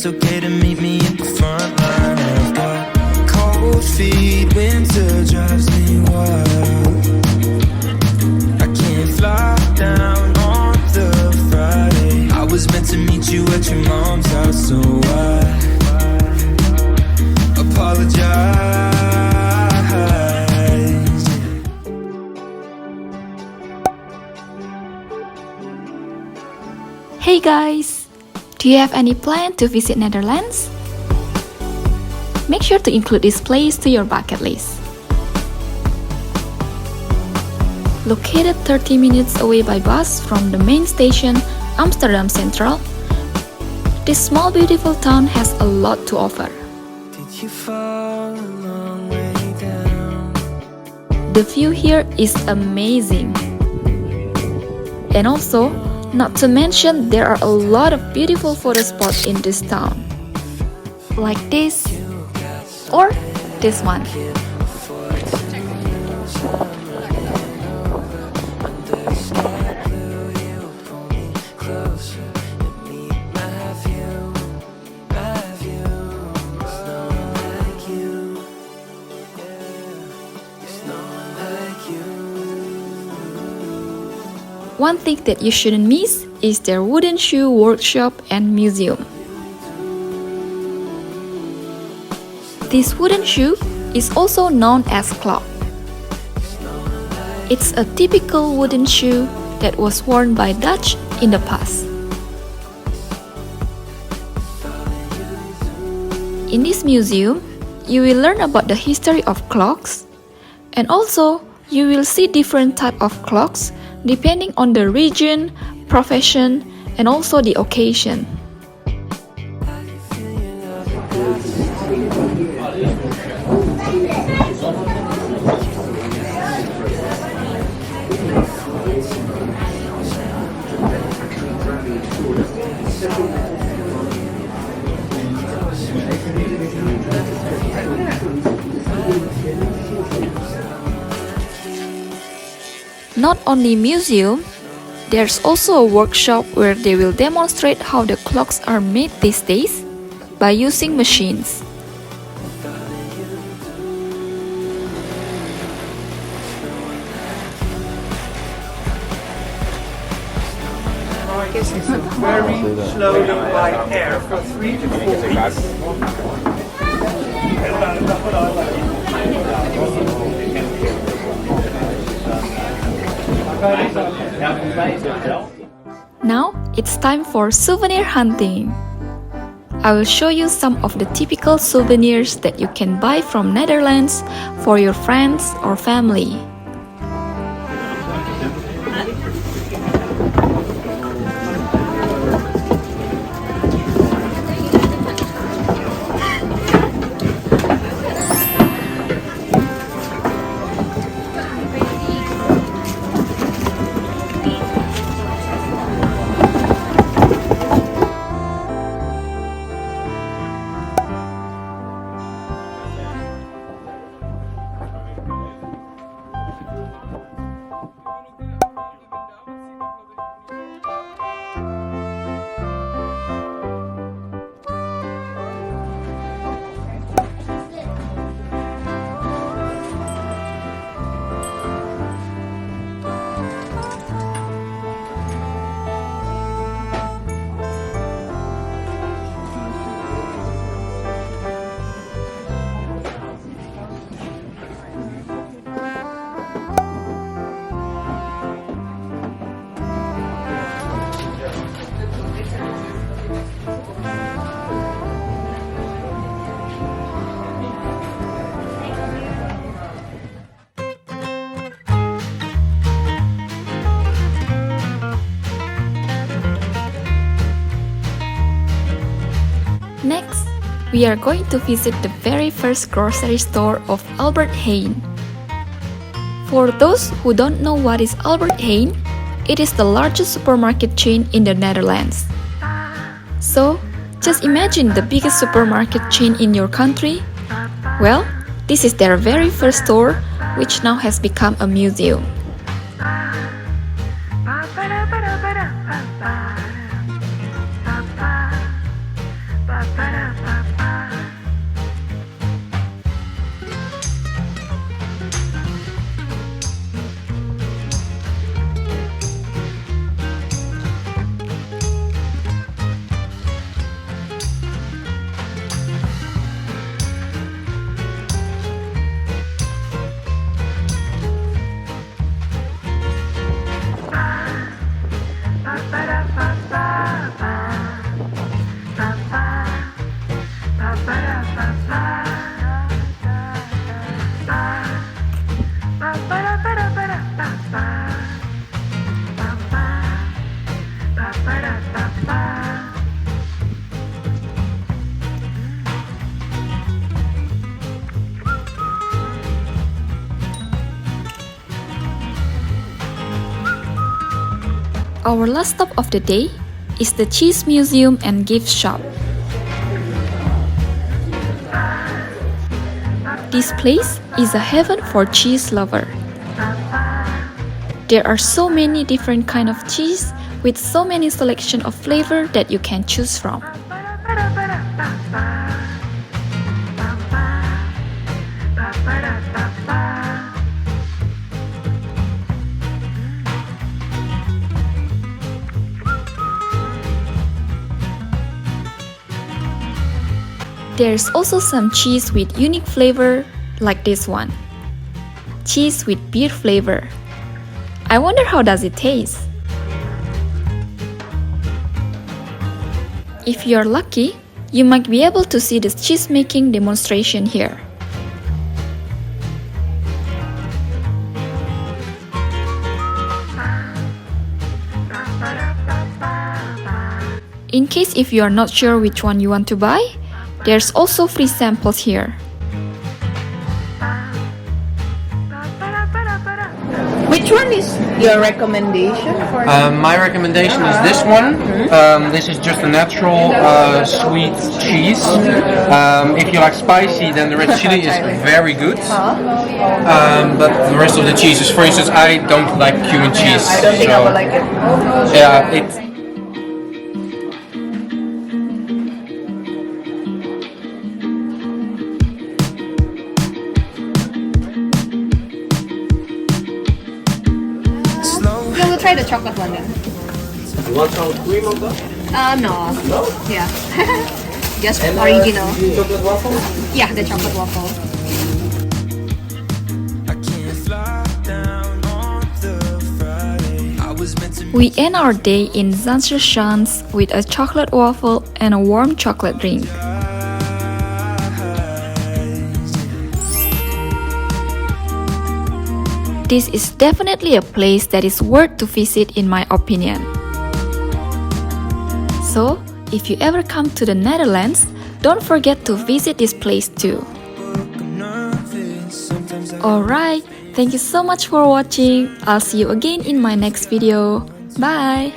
it's okay to meet me at the front line. I've got cold feet, winter drives me wild. I can't fly down on the Friday. I was meant to meet you at your mom's house, so I apologize. Hey guys! Do you have any plan to visit Netherlands? Make sure to include this place to your bucket list. Located 30 minutes away by bus from the main station, Amsterdam Central, this small beautiful town has a lot to offer. Did you fall a long way down? The view here is amazing. And also, not to mention, there are a lot of beautiful photo spots in this town. Like this, or this one. One thing that you shouldn't miss is their wooden shoe workshop and museum. This wooden shoe is also known as klok. It's a typical wooden shoe that was worn by Dutch in the past. In this museum, you will learn about the history of clocks, and also you will see different type of clocks depending on the region, profession, and also the occasion. Not only museum, there's also a workshop where they will demonstrate how the clocks are made these days by using machines. This is a very slowly by air for 3 to 4 weeks. Now it's time for souvenir hunting. I will show you some of the typical souvenirs that you can buy from Netherlands for your friends or family. Next, we are going to visit the very first grocery store of Albert Heijn. For those who don't know what is Albert Heijn, it is the largest supermarket chain in the Netherlands. So, just imagine the biggest supermarket chain in your country. Well, this is their very first store, which now has become a museum. Our last stop of the day is the Cheese Museum and Gift Shop. This place is a heaven for cheese lover. There are so many different kind of cheese with so many selection of flavor that you can choose from. There's also some cheese with unique flavor like this one. Cheese with beer flavor. I wonder how does it taste? If you're lucky, you might be able to see this cheese making demonstration here. In case if you are not sure which one you want to buy, there's also free samples here. Which one is your recommendation for? My recommendation is this one. This is just a natural sweet cheese. If you like spicy, then the red chili is very good. But the rest of the cheeses, for instance, I don't like cumin cheese. I don't think I would like it. Yeah, it. No, we'll try the chocolate one then. You want some cream on top? No. No? Yeah. Just original. Chocolate waffle? Yeah, the chocolate waffle. I can't fly down on the Friday. I was meant to We end our day in Zhanjischanz with a chocolate waffle and a warm chocolate drink. This is definitely a place that is worth to visit in my opinion. So, if you ever come to the Netherlands, don't forget to visit this place too. Alright, thank you so much for watching. I'll see you again in my next video. Bye!